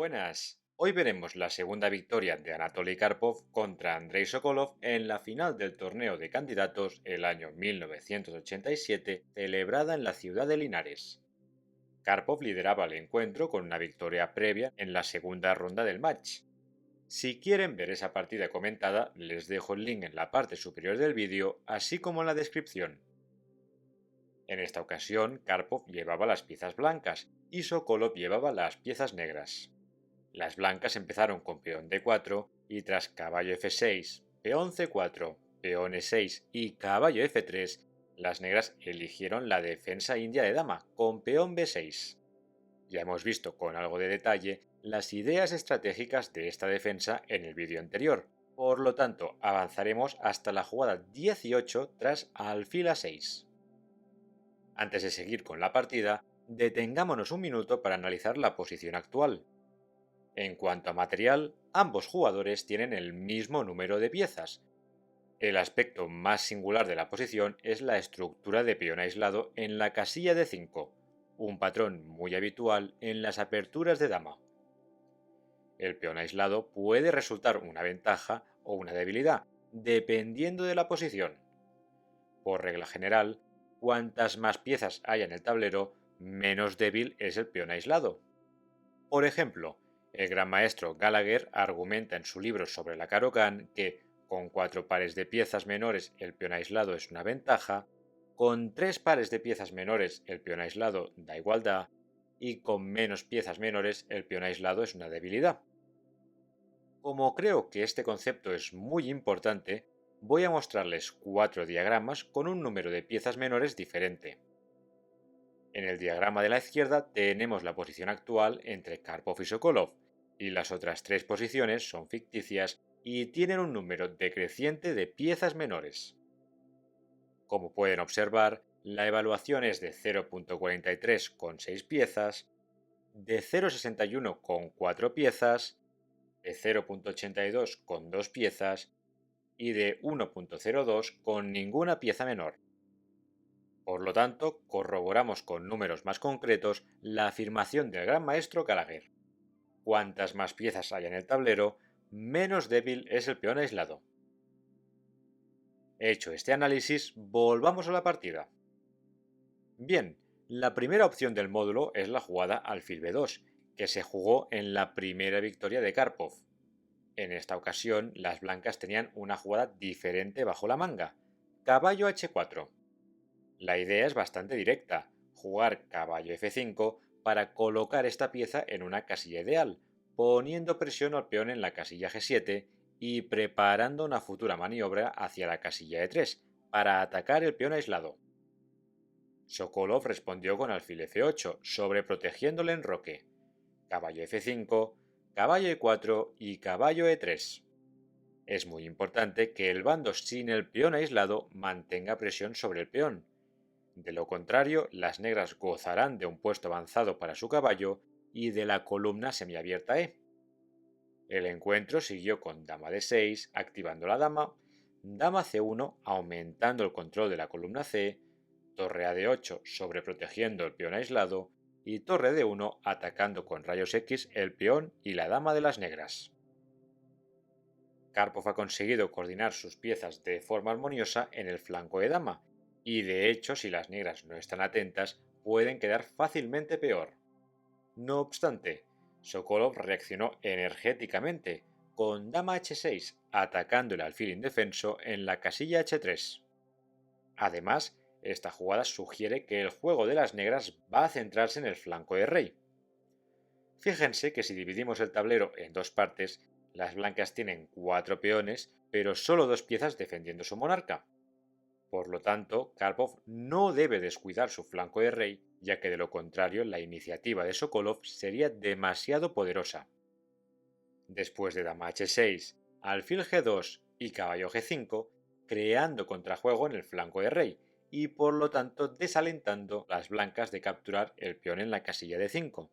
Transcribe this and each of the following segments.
Buenas. Hoy veremos la segunda victoria de Anatoly Karpov contra Andrei Sokolov en la final del torneo de candidatos el año 1987, celebrada en la ciudad de Linares. Karpov lideraba el encuentro con una victoria previa en la segunda ronda del match. Si quieren ver esa partida comentada, les dejo el link en la parte superior del vídeo, así como en la descripción. En esta ocasión, Karpov llevaba las piezas blancas y Sokolov llevaba las piezas negras. Las blancas empezaron con peón d4 y tras caballo f6, peón c4, peón e6 y caballo f3, las negras eligieron la defensa india de dama con peón b6. Ya hemos visto con algo de detalle las ideas estratégicas de esta defensa en el vídeo anterior, por lo tanto avanzaremos hasta la jugada 18 tras alfil a6. Antes de seguir con la partida, detengámonos un minuto para analizar la posición actual. En cuanto a material, ambos jugadores tienen el mismo número de piezas. El aspecto más singular de la posición es la estructura de peón aislado en la casilla de 5, un patrón muy habitual en las aperturas de dama. El peón aislado puede resultar una ventaja o una debilidad, dependiendo de la posición. Por regla general, cuantas más piezas haya en el tablero, menos débil es el peón aislado. Por ejemplo, el gran maestro Gallagher argumenta en su libro sobre la Caro-Kann que con 4 pares de piezas menores el peón aislado es una ventaja, con 3 pares de piezas menores el peón aislado da igualdad y con menos piezas menores el peón aislado es una debilidad. Como creo que este concepto es muy importante, voy a mostrarles 4 diagramas con un número de piezas menores diferente. En el diagrama de la izquierda tenemos la posición actual entre Karpov y Sokolov, y las otras 3 posiciones son ficticias y tienen un número decreciente de piezas menores. Como pueden observar, la evaluación es de 0.43 con 6 piezas, de 0.61 con 4 piezas, de 0.82 con 2 piezas y de 1.02 con ninguna pieza menor. Por lo tanto, corroboramos con números más concretos la afirmación del gran maestro Gallagher. Cuantas más piezas haya en el tablero, menos débil es el peón aislado. Hecho este análisis, volvamos a la partida. Bien, la primera opción del módulo es la jugada alfil b2, que se jugó en la primera victoria de Karpov. En esta ocasión, las blancas tenían una jugada diferente bajo la manga, caballo h4. La idea es bastante directa, jugar caballo f5 para colocar esta pieza en una casilla ideal, poniendo presión al peón en la casilla g7 y preparando una futura maniobra hacia la casilla e3 para atacar el peón aislado. Sokolov respondió con alfil f8, sobreprotegiendo el enroque, caballo f5, caballo e4 y caballo e3. Es muy importante que el bando sin el peón aislado mantenga presión sobre el peón. De lo contrario, las negras gozarán de un puesto avanzado para su caballo y de la columna semiabierta E. El encuentro siguió con dama d6, activando la dama c1, aumentando el control de la columna C, torre a d8, sobreprotegiendo el peón aislado, y torre d1, atacando con rayos X el peón y la dama de las negras. Karpov ha conseguido coordinar sus piezas de forma armoniosa en el flanco de dama, y de hecho si las negras no están atentas pueden quedar fácilmente peor. No obstante, Sokolov reaccionó energéticamente, con dama h6 atacando el alfil indefenso en la casilla h3. Además, esta jugada sugiere que el juego de las negras va a centrarse en el flanco de rey. Fíjense que si dividimos el tablero en dos partes, las blancas tienen 4 peones, pero solo 2 piezas defendiendo su monarca. Por lo tanto, Karpov no debe descuidar su flanco de rey, ya que de lo contrario la iniciativa de Sokolov sería demasiado poderosa. Después de dama h6, alfil g2 y caballo g5, creando contrajuego en el flanco de rey, y por lo tanto desalentando las blancas de capturar el peón en la casilla de 5.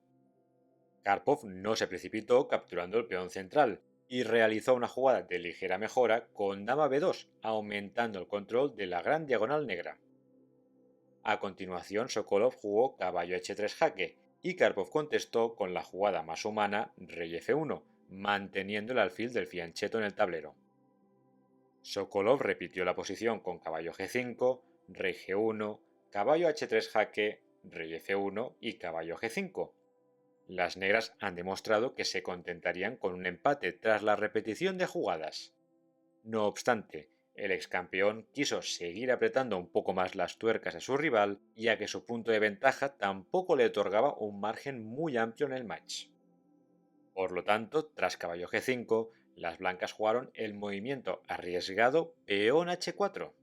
Karpov no se precipitó capturando el peón central, y realizó una jugada de ligera mejora con dama b2, aumentando el control de la gran diagonal negra. A continuación, Sokolov jugó caballo h3 jaque, y Karpov contestó con la jugada más humana rey F1, manteniendo el alfil del fianchetto en el tablero. Sokolov repitió la posición con caballo G5, rey G1, caballo H3 jaque, rey F1 y caballo G5. Las negras han demostrado que se contentarían con un empate tras la repetición de jugadas. No obstante, el ex campeón quiso seguir apretando un poco más las tuercas a su rival, ya que su punto de ventaja tampoco le otorgaba un margen muy amplio en el match. Por lo tanto, tras caballo G5, las blancas jugaron el movimiento arriesgado peón H4.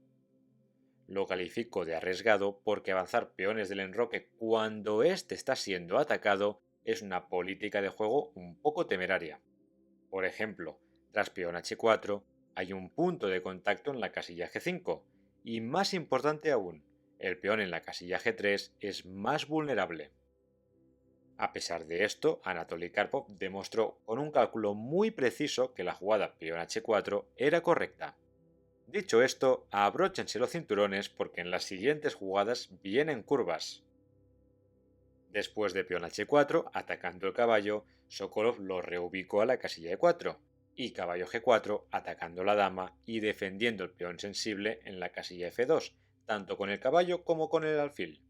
Lo califico de arriesgado porque avanzar peones del enroque cuando éste está siendo atacado es una política de juego un poco temeraria. Por ejemplo, tras peón H4 hay un punto de contacto en la casilla G5 y, más importante aún, el peón en la casilla G3 es más vulnerable. A pesar de esto, Anatoly Karpov demostró con un cálculo muy preciso que la jugada peón H4 era correcta. Dicho esto, abróchense los cinturones porque en las siguientes jugadas vienen curvas. Después de peón H4, atacando el caballo, Sokolov lo reubicó a la casilla E4, y caballo G4 atacando la dama y defendiendo el peón sensible en la casilla F2, tanto con el caballo como con el alfil.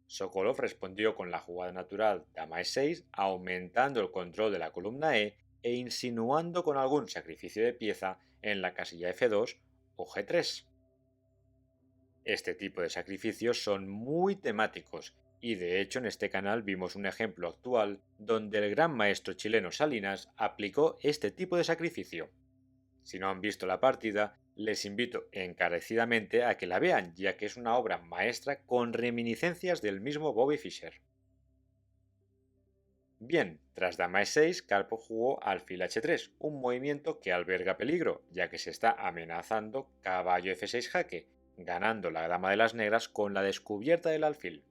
Sokolov respondió con la jugada natural dama E6, aumentando el control de la columna E e insinuando con algún sacrificio de pieza en la casilla F2 o G3. Este tipo de sacrificios son muy temáticos y de hecho en este canal vimos un ejemplo actual donde el gran maestro chileno Salinas aplicó este tipo de sacrificio. Si no han visto la partida, les invito encarecidamente a que la vean, ya que es una obra maestra con reminiscencias del mismo Bobby Fischer. Bien, tras dama e6, Karpov jugó alfil h3, un movimiento que alberga peligro, ya que se está amenazando caballo f6 jaque, ganando la dama de las negras con la descubierta del alfil.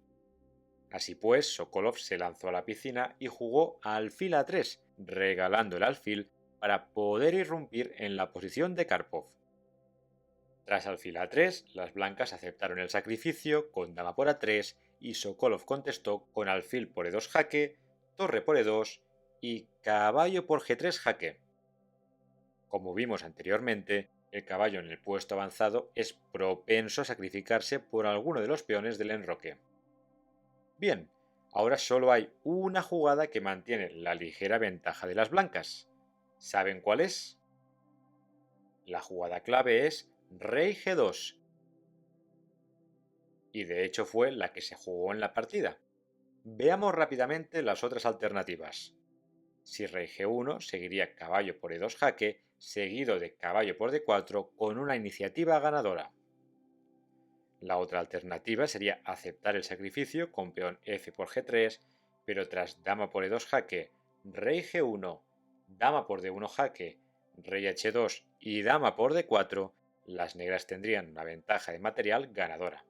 Así pues, Sokolov se lanzó a la piscina y jugó alfil a3, regalando el alfil para poder irrumpir en la posición de Karpov. Tras alfil a3, las blancas aceptaron el sacrificio con dama por a3 y Sokolov contestó con alfil por e2 jaque, torre por e2 y caballo por g3 jaque. Como vimos anteriormente, el caballo en el puesto avanzado es propenso a sacrificarse por alguno de los peones del enroque. Bien, ahora solo hay una jugada que mantiene la ligera ventaja de las blancas. ¿Saben cuál es? La jugada clave es rey g2. Y de hecho fue la que se jugó en la partida. Veamos rápidamente las otras alternativas. Si rey g1 seguiría caballo por e2 jaque, seguido de caballo por d4 con una iniciativa ganadora. La otra alternativa sería aceptar el sacrificio con peón f por g3, pero tras dama por e2 jaque, rey g1, dama por d1 jaque, rey h2 y dama por d4, las negras tendrían una ventaja de material ganadora.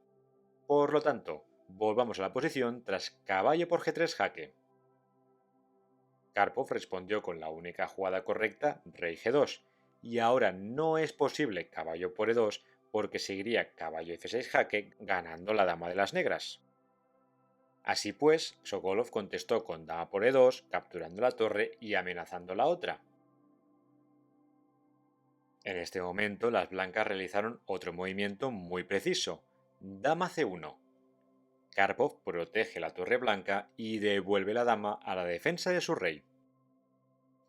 Por lo tanto, volvamos a la posición tras caballo por g3 jaque. Karpov respondió con la única jugada correcta, rey g2, y ahora no es posible caballo por e2 porque seguiría caballo f6 jaque ganando la dama de las negras. Así pues, Sokolov contestó con dama por e2, capturando la torre y amenazando la otra. En este momento las blancas realizaron otro movimiento muy preciso, dama c1. Karpov protege la torre blanca y devuelve la dama a la defensa de su rey.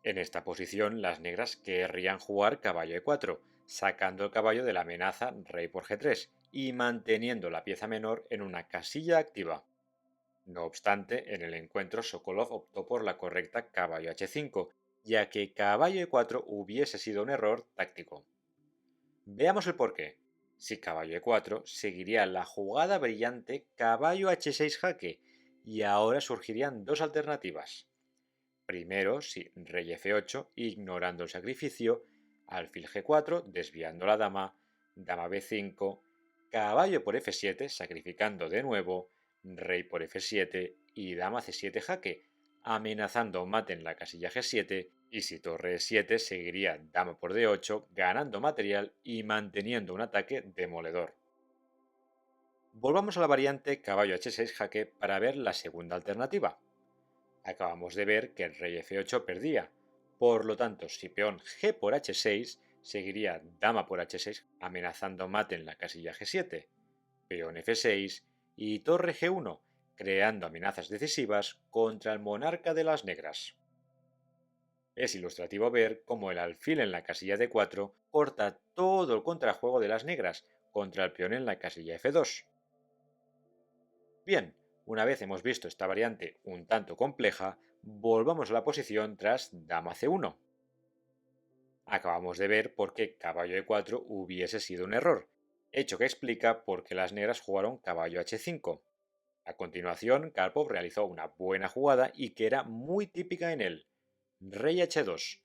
En esta posición las negras querrían jugar caballo e4, sacando el caballo de la amenaza rey por g3 y manteniendo la pieza menor en una casilla activa. No obstante, en el encuentro Sokolov optó por la correcta caballo h5, ya que caballo e4 hubiese sido un error táctico. Veamos el porqué. Si caballo e4, seguiría la jugada brillante caballo h6 jaque, y ahora surgirían dos alternativas. Primero, si rey f8, ignorando el sacrificio, alfil g4, desviando la dama, dama b5, caballo por f7, sacrificando de nuevo, rey por f7 y dama c7 jaque, amenazando mate en la casilla g7, y si torre e7 seguiría dama por d8, ganando material y manteniendo un ataque demoledor. Volvamos a la variante caballo h6 jaque para ver la segunda alternativa. Acabamos de ver que el rey F8 perdía, por lo tanto si peón G por H6, seguiría dama por H6 amenazando mate en la casilla G7, peón F6 y torre G1, creando amenazas decisivas contra el monarca de las negras. Es ilustrativo ver cómo el alfil en la casilla D4 corta todo el contrajuego de las negras contra el peón en la casilla F2. Bien, una vez hemos visto esta variante un tanto compleja, volvamos a la posición tras dama C1. Acabamos de ver por qué caballo E4 hubiese sido un error, hecho que explica por qué las negras jugaron caballo H5. A continuación, Karpov realizó una buena jugada y que era muy típica en él, rey H2.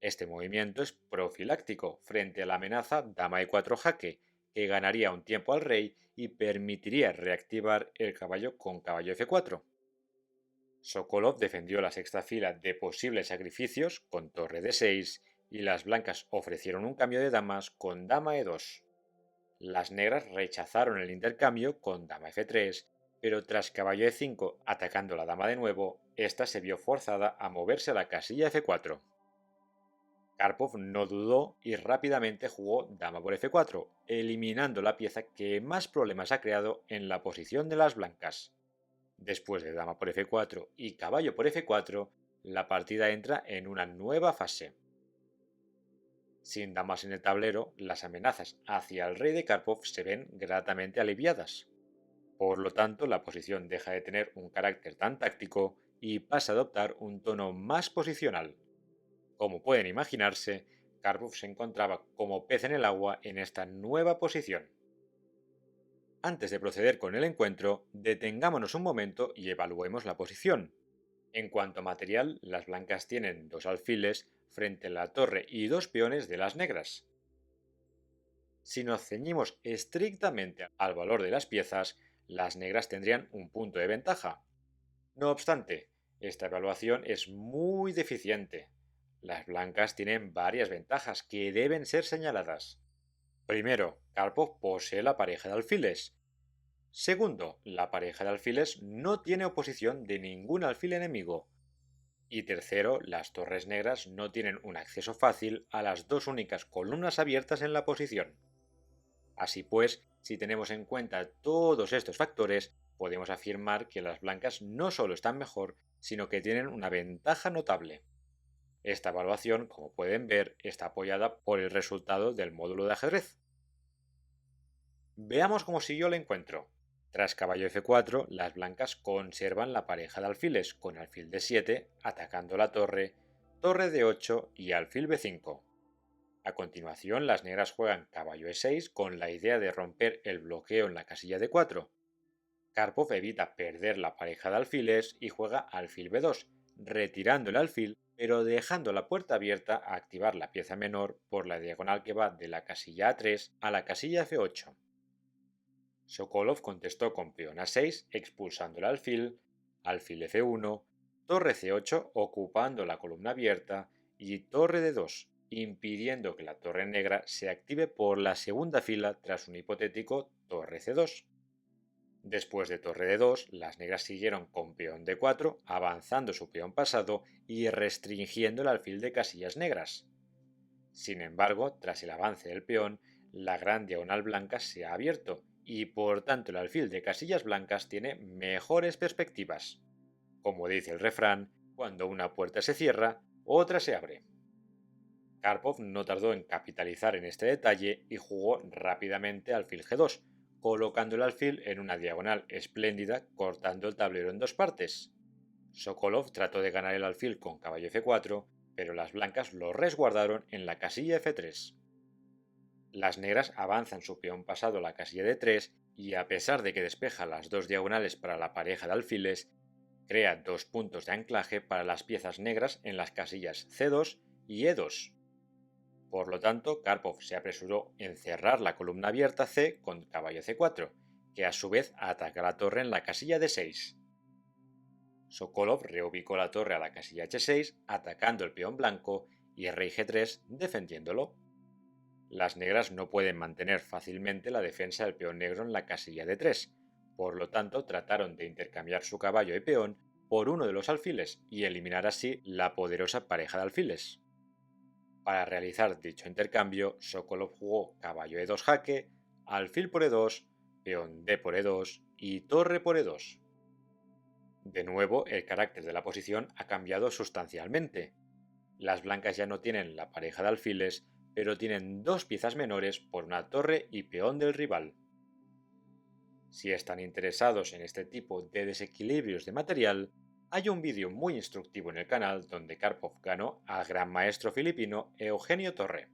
Este movimiento es profiláctico frente a la amenaza dama E4 jaque, que ganaría un tiempo al rey y permitiría reactivar el caballo con caballo F4. Sokolov defendió la sexta fila de posibles sacrificios con torre D6 y las blancas ofrecieron un cambio de damas con dama E2. Las negras rechazaron el intercambio con dama F3, pero tras caballo E5 atacando la dama de nuevo, esta se vio forzada a moverse a la casilla F4. Karpov no dudó y rápidamente jugó dama por F4, eliminando la pieza que más problemas ha creado en la posición de las blancas. Después de dama por F4 y caballo por F4, la partida entra en una nueva fase. Sin damas en el tablero, las amenazas hacia el rey de Karpov se ven gratamente aliviadas. Por lo tanto, la posición deja de tener un carácter tan táctico y pasa a adoptar un tono más posicional. Como pueden imaginarse, Karpov se encontraba como pez en el agua en esta nueva posición. Antes de proceder con el encuentro, detengámonos un momento y evaluemos la posición. En cuanto a material, las blancas tienen dos alfiles frente a la torre y dos peones de las negras. Si nos ceñimos estrictamente al valor de las piezas, las negras tendrían un punto de ventaja. No obstante, esta evaluación es muy deficiente. Las blancas tienen varias ventajas que deben ser señaladas. Primero, Karpov posee la pareja de alfiles. Segundo, la pareja de alfiles no tiene oposición de ningún alfil enemigo. Y tercero, las torres negras no tienen un acceso fácil a las dos únicas columnas abiertas en la posición. Así pues, si tenemos en cuenta todos estos factores, podemos afirmar que las blancas no solo están mejor, sino que tienen una ventaja notable. Esta evaluación, como pueden ver, está apoyada por el resultado del módulo de ajedrez. Veamos cómo siguió el encuentro. Tras caballo F4, las blancas conservan la pareja de alfiles con alfil D7 atacando la torre, torre D8 y alfil B5. A continuación, las negras juegan caballo E6 con la idea de romper el bloqueo en la casilla D4. Karpov evita perder la pareja de alfiles y juega alfil B2, retirando el alfil pero dejando la puerta abierta a activar la pieza menor por la diagonal que va de la casilla A3 a la casilla F8. Sokolov contestó con peón A6 expulsando el alfil F1, torre C8 ocupando la columna abierta y torre D2, impidiendo que la torre negra se active por la segunda fila tras un hipotético torre C2. Después de torre D2, las negras siguieron con peón D4, avanzando su peón pasado y restringiendo el alfil de casillas negras. Sin embargo, tras el avance del peón, la gran diagonal blanca se ha abierto y por tanto el alfil de casillas blancas tiene mejores perspectivas. Como dice el refrán, cuando una puerta se cierra, otra se abre. Karpov no tardó en capitalizar en este detalle y jugó rápidamente alfil G2, colocando el alfil en una diagonal espléndida cortando el tablero en dos partes. Sokolov trató de ganar el alfil con caballo F4, pero las blancas lo resguardaron en la casilla F3. Las negras avanzan su peón pasado a la casilla D3 y a pesar de que despeja las dos diagonales para la pareja de alfiles, crea dos puntos de anclaje para las piezas negras en las casillas C2 y E2. Por lo tanto, Karpov se apresuró en cerrar la columna abierta C con caballo C4, que a su vez ataca la torre en la casilla D6. Sokolov reubicó la torre a la casilla H6 atacando el peón blanco y el rey G3 defendiéndolo. Las negras no pueden mantener fácilmente la defensa del peón negro en la casilla D3, por lo tanto trataron de intercambiar su caballo y peón por uno de los alfiles y eliminar así la poderosa pareja de alfiles. Para realizar dicho intercambio, Sokolov jugó caballo E2 jaque, alfil por E2, peón D por E2 y torre por E2. De nuevo, el carácter de la posición ha cambiado sustancialmente. Las blancas ya no tienen la pareja de alfiles, pero tienen dos piezas menores por una torre y peón del rival. Si están interesados en este tipo de desequilibrios de material, hay un vídeo muy instructivo en el canal donde Karpov ganó al gran maestro filipino Eugenio Torre.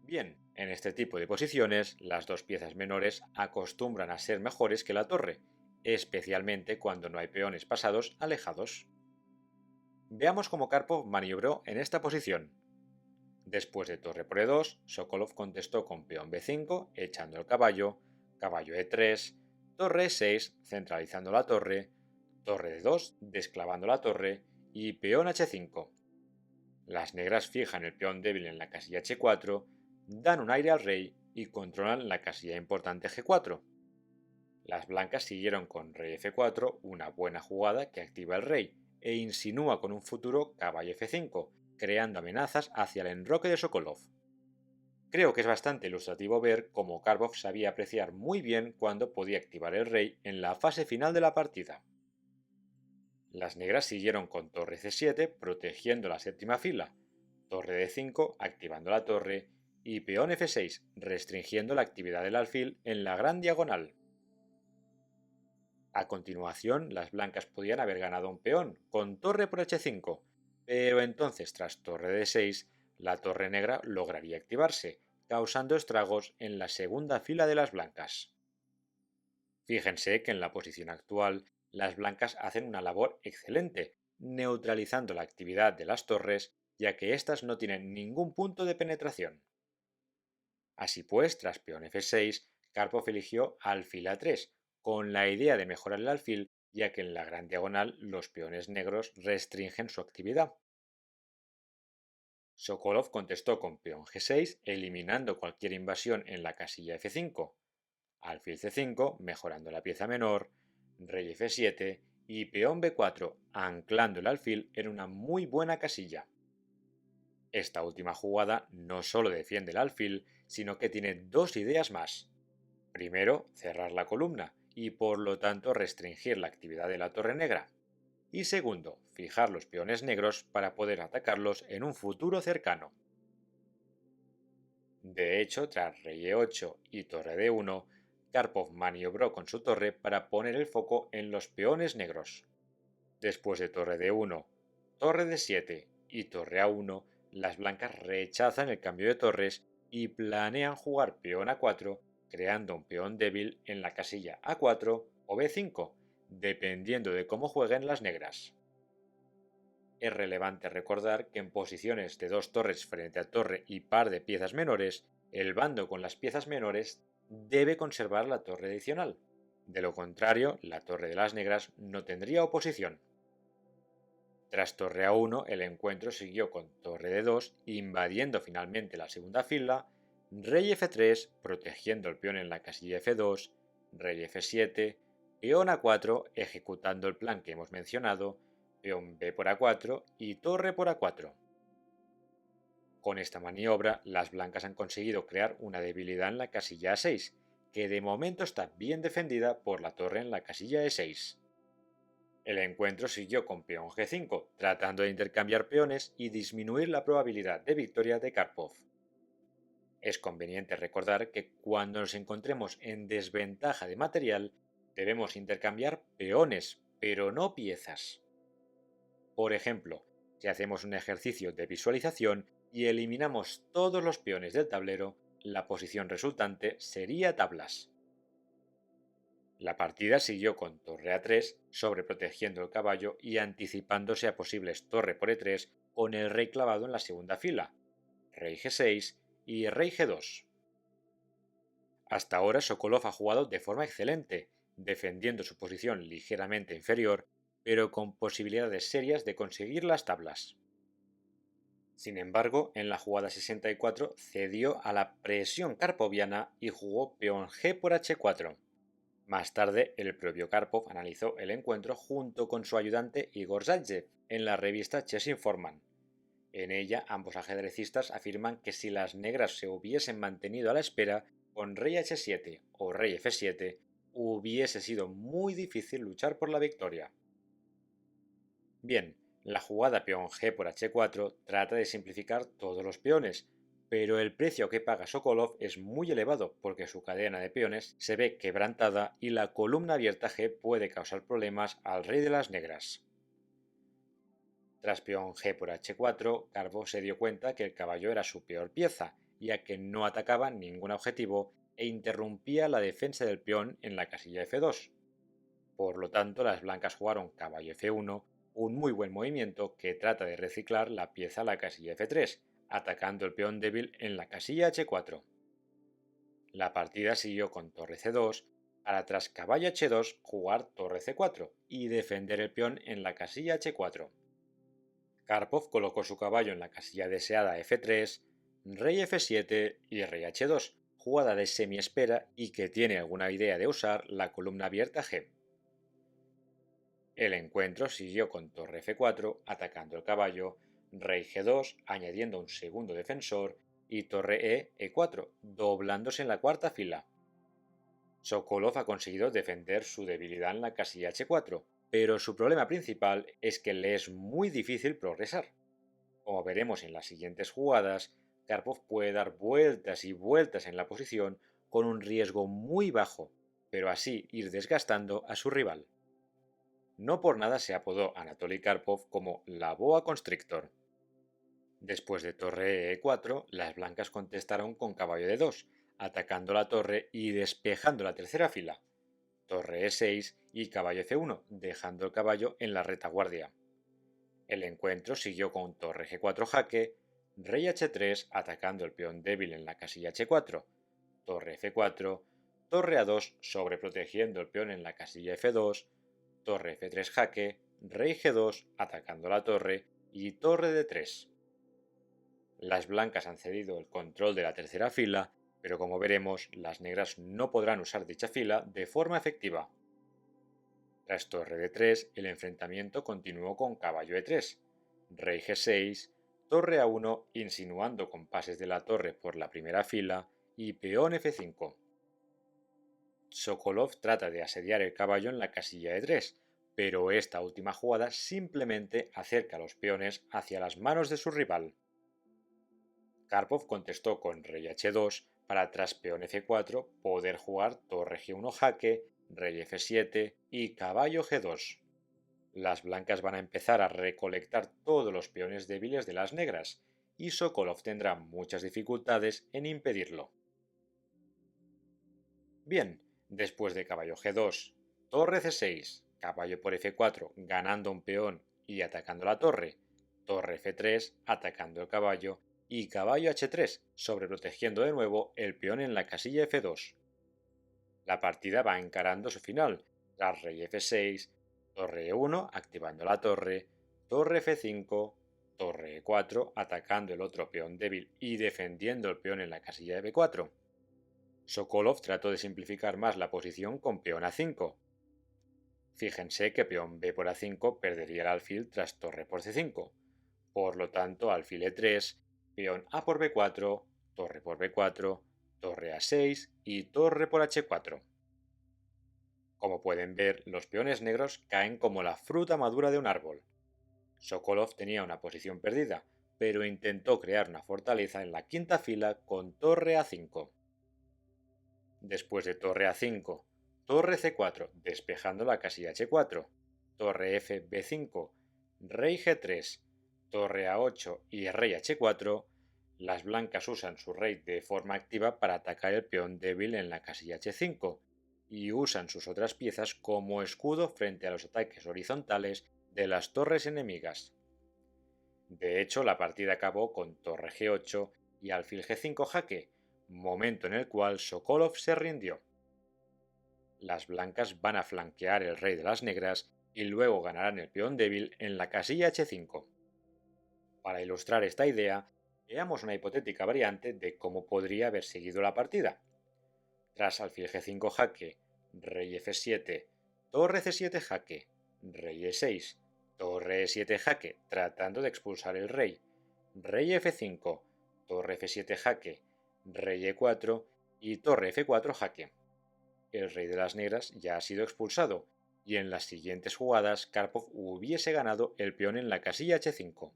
Bien, en este tipo de posiciones, las dos piezas menores acostumbran a ser mejores que la torre, especialmente cuando no hay peones pasados alejados. Veamos cómo Karpov maniobró en esta posición. Después de torre por E2, Sokolov contestó con peón B5, echando el caballo, caballo E3, torre E6, centralizando la torre D2, desclavando la torre, y peón H5. Las negras fijan el peón débil en la casilla H4, dan un aire al rey y controlan la casilla importante G4. Las blancas siguieron con rey F4, una buena jugada que activa el rey, e insinúa con un futuro caballo F5, creando amenazas hacia el enroque de Sokolov. Creo que es bastante ilustrativo ver cómo Karpov sabía apreciar muy bien cuándo podía activar el rey en la fase final de la partida. Las negras siguieron con torre C7 protegiendo la séptima fila, torre D5 activando la torre y peón F6 restringiendo la actividad del alfil en la gran diagonal. A continuación, las blancas podían haber ganado un peón con torre por H5, pero entonces tras torre D6 la torre negra lograría activarse, causando estragos en la segunda fila de las blancas. Fíjense que en la posición actual las blancas hacen una labor excelente, neutralizando la actividad de las torres, ya que éstas no tienen ningún punto de penetración. Así pues, tras peón F6, Karpov eligió alfil A3, con la idea de mejorar el alfil, ya que en la gran diagonal los peones negros restringen su actividad. Sokolov contestó con peón G6, eliminando cualquier invasión en la casilla F5, alfil C5, mejorando la pieza menor, rey F7 y peón B4, anclando el alfil en una muy buena casilla. Esta última jugada no solo defiende el alfil, sino que tiene dos ideas más. Primero, cerrar la columna y por lo tanto restringir la actividad de la torre negra. Y segundo, fijar los peones negros para poder atacarlos en un futuro cercano. De hecho, tras rey E8 y torre D1, Karpov maniobró con su torre para poner el foco en los peones negros. Después de torre D1, torre D7 y torre A1, las blancas rechazan el cambio de torres y planean jugar peón A4, creando un peón débil en la casilla A4 o B5, dependiendo de cómo jueguen las negras. Es relevante recordar que en posiciones de dos torres frente a torre y par de piezas menores, el bando con las piezas menores debe conservar la torre adicional. De lo contrario, la torre de las negras no tendría oposición. Tras torre A1, el encuentro siguió con torre D2, invadiendo finalmente la segunda fila, rey F3, protegiendo el peón en la casilla F2, rey F7, peón A4, ejecutando el plan que hemos mencionado, peón B por A4 y torre por A4. Con esta maniobra, las blancas han conseguido crear una debilidad en la casilla A6, que de momento está bien defendida por la torre en la casilla E6. El encuentro siguió con peón G5, tratando de intercambiar peones y disminuir la probabilidad de victoria de Karpov. Es conveniente recordar que cuando nos encontremos en desventaja de material, debemos intercambiar peones, pero no piezas. Por ejemplo, si hacemos un ejercicio de visualización y eliminamos todos los peones del tablero, la posición resultante sería tablas. La partida siguió con torre A3, sobreprotegiendo el caballo y anticipándose a posibles torre por E3 con el rey clavado en la segunda fila, rey G6 y rey G2. Hasta ahora Sokolov ha jugado de forma excelente, defendiendo su posición ligeramente inferior, pero con posibilidades serias de conseguir las tablas. Sin embargo, en la jugada 64 cedió a la presión karpoviana y jugó peón G por H4. Más tarde, el propio Karpov analizó el encuentro junto con su ayudante Igor Zaitsev en la revista Chess Informant. En ella, ambos ajedrecistas afirman que si las negras se hubiesen mantenido a la espera, con rey h7 o rey f7, hubiese sido muy difícil luchar por la victoria. Bien, la jugada peón g por h4 trata de simplificar todos los peones, pero el precio que paga Sokolov es muy elevado porque su cadena de peones se ve quebrantada y la columna abierta G puede causar problemas al rey de las negras. Tras peón G por h4, Karpov se dio cuenta que el caballo era su peor pieza, ya que no atacaba ningún objetivo e interrumpía la defensa del peón en la casilla f2. Por lo tanto, las blancas jugaron caballo f1, un muy buen movimiento que trata de reciclar la pieza a la casilla f3, atacando el peón débil en la casilla h4. La partida siguió con torre c2, para tras caballo h2 jugar torre c4 y defender el peón en la casilla h4. Karpov colocó su caballo en la casilla deseada f3, rey f7 y rey h2, jugada de semiespera y que tiene alguna idea de usar la columna abierta G. El encuentro siguió con torre f4 atacando el caballo, rey g2 añadiendo un segundo defensor y torre e4 doblándose en la cuarta fila. Sokolov ha conseguido defender su debilidad en la casilla h4, pero su problema principal es que le es muy difícil progresar. Como veremos en las siguientes jugadas, Karpov puede dar vueltas y vueltas en la posición con un riesgo muy bajo, pero así ir desgastando a su rival. No por nada se apodó Anatoly Karpov como la boa constrictor. Después de torre e4, las blancas contestaron con caballo d2, atacando la torre y despejando la tercera fila, torre e6 y caballo f1, dejando el caballo en la retaguardia. El encuentro siguió con torre g4 jaque, rey h3 atacando el peón débil en la casilla h4, torre f4, torre a2 sobreprotegiendo el peón en la casilla f2, torre f3 jaque, rey g2 atacando la torre y torre d3. Las blancas han cedido el control de la tercera fila, pero como veremos, las negras no podrán usar dicha fila de forma efectiva. Tras torre d3, el enfrentamiento continuó con caballo e3, rey g6, torre a1 insinuando compases de la torre por la primera fila y peón f5. Sokolov trata de asediar el caballo en la casilla e3, pero esta última jugada simplemente acerca a los peones hacia las manos de su rival. Karpov contestó con rey h2 para tras peón f4 poder jugar torre g1 jaque, rey f7 y caballo g2. Las blancas van a empezar a recolectar todos los peones débiles de las negras, y Sokolov tendrá muchas dificultades en impedirlo. Bien, después de caballo g2, torre c6, caballo por f4 ganando un peón y atacando la torre, torre f3 atacando el caballo y caballo h3 sobreprotegiendo de nuevo el peón en la casilla f2. La partida va encarando su final, tras rey f6, torre e1 activando la torre, torre f5, torre e4 atacando el otro peón débil y defendiendo el peón en la casilla de b4. Sokolov trató de simplificar más la posición con peón a5. Fíjense que peón b por a5 perdería el alfil tras torre por c5. Por lo tanto, alfil e3, peón a por b4, torre por b4, torre a6 y torre por h4. Como pueden ver, los peones negros caen como la fruta madura de un árbol. Sokolov tenía una posición perdida, pero intentó crear una fortaleza en la quinta fila con torre a5. Después de torre a5, torre c4 despejando la casilla h4, torre f b5, rey g3, torre a8 y rey h4, las blancas usan su rey de forma activa para atacar el peón débil en la casilla h5 y usan sus otras piezas como escudo frente a los ataques horizontales de las torres enemigas. De hecho, la partida acabó con torre g8 y alfil g5 jaque, momento en el cual Sokolov se rindió. Las blancas van a flanquear el rey de las negras y luego ganarán el peón débil en la casilla h5. Para ilustrar esta idea, veamos una hipotética variante de cómo podría haber seguido la partida. Tras alfil g5 jaque, rey f7, torre c7 jaque, rey e6, torre e7 jaque tratando de expulsar el rey, rey f5, torre f7 jaque, rey e4 y torre f4 jaque. El rey de las negras ya ha sido expulsado y en las siguientes jugadas Karpov hubiese ganado el peón en la casilla h5.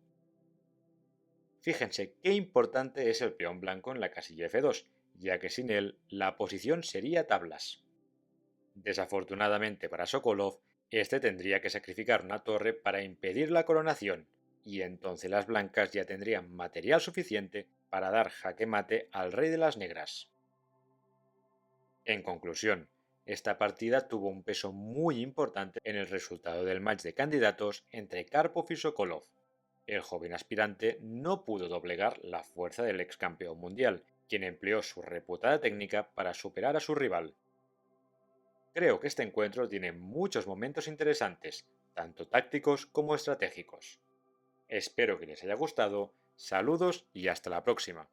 Fíjense qué importante es el peón blanco en la casilla f2, ya que sin él la posición sería tablas. Desafortunadamente para Sokolov, este tendría que sacrificar una torre para impedir la coronación, y entonces las blancas ya tendrían material suficiente para dar jaque mate al rey de las negras. En conclusión, esta partida tuvo un peso muy importante en el resultado del match de candidatos entre Karpov y Sokolov. El joven aspirante no pudo doblegar la fuerza del ex campeón mundial, quien empleó su reputada técnica para superar a su rival. Creo que este encuentro tiene muchos momentos interesantes, tanto tácticos como estratégicos. Espero que les haya gustado, saludos y hasta la próxima.